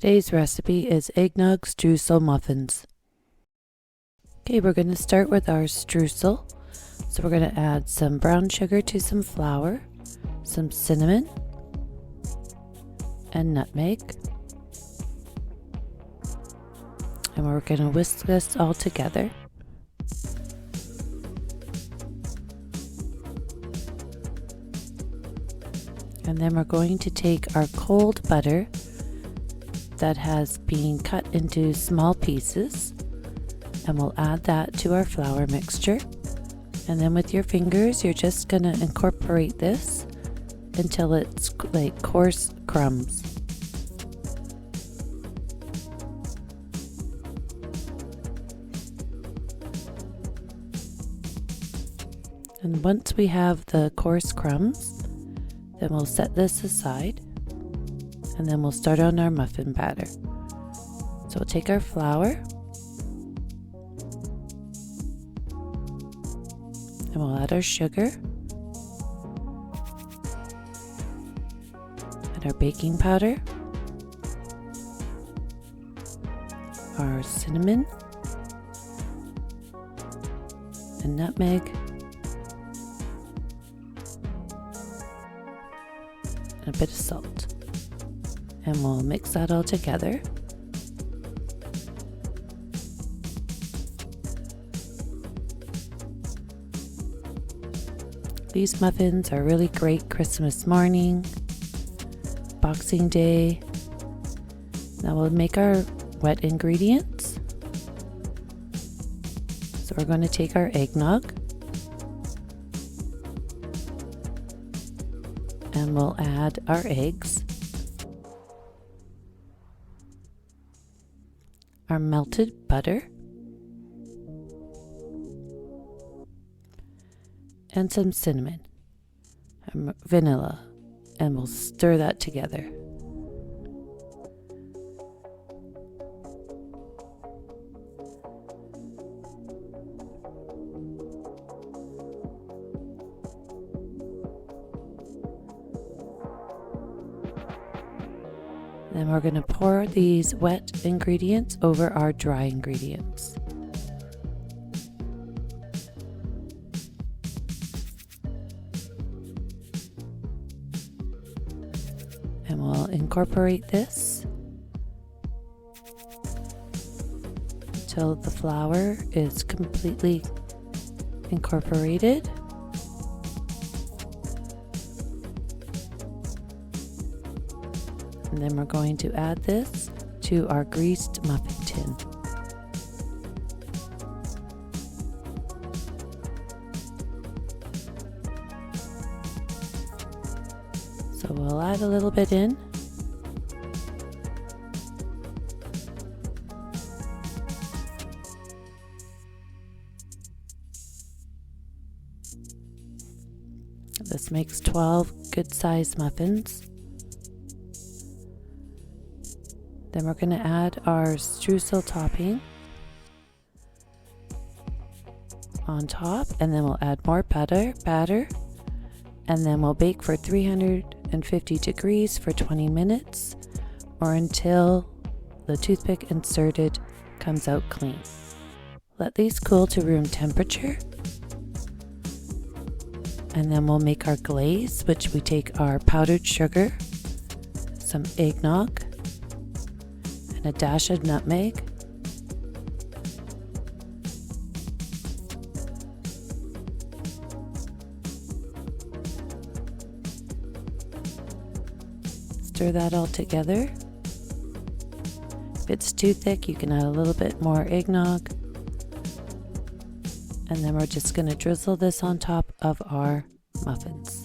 Today's recipe is Eggnog Streusel Muffins. Okay, we're going to start with our streusel. So we're going to add some brown sugar to some flour, some cinnamon, and nutmeg. And we're going to whisk this all together. And then we're going to take our cold butter that has been cut into small pieces, and we'll add that to our flour mixture. And then with your fingers, you're just going to incorporate this until it's like coarse crumbs. And once we have the coarse crumbs, then we'll set this aside, and then we'll start on our muffin batter. So we'll take our flour, and we'll add our sugar, and our baking powder, our cinnamon, and nutmeg, and a bit of salt. And we'll mix that all together. These muffins are really great Christmas morning, Boxing Day. Now we'll make our wet ingredients. So we're going to take our eggnog, and we'll add our eggs, our melted butter, and some cinnamon and vanilla, and we'll stir that together. Then we're going to pour these wet ingredients over our dry ingredients. And we'll incorporate this until the flour is completely incorporated. And then we're going to add this to our greased muffin tin. So we'll add a little bit in. This makes 12 good-sized muffins. Then we're going to add our streusel topping on top, and then we'll add more batter, and then we'll bake for 350 degrees for 20 minutes or until the toothpick inserted comes out clean. Let these cool to room temperature, and then we'll make our glaze, which we take our powdered sugar, some eggnog, and a dash of nutmeg, stir that all together. If it's too thick, you can add a little bit more eggnog, and then we're just going to drizzle this on top of our muffins.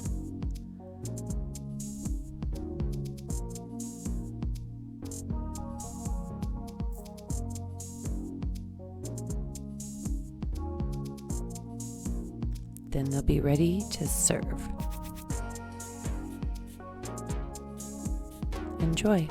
Then they'll be ready to serve. Enjoy.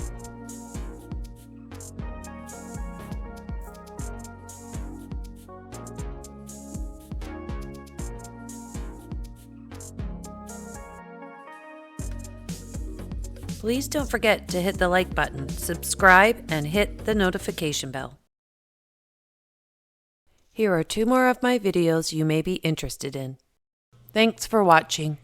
Please don't forget to hit the like button, subscribe, and hit the notification bell. Here are 2 more of my videos you may be interested in. Thanks for watching.